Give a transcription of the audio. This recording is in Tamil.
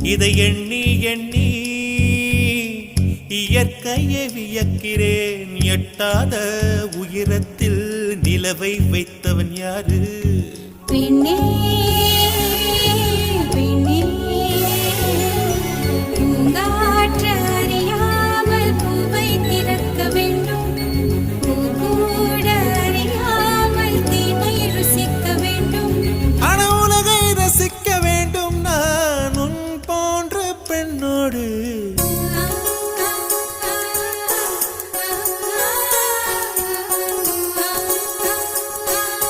இதை எண்ணி எண்ணி இயற்கையை வியக்கிறேன். எட்டாத உயரத்தில் நிலவை வைத்தவன் யாரு? பெண்ணே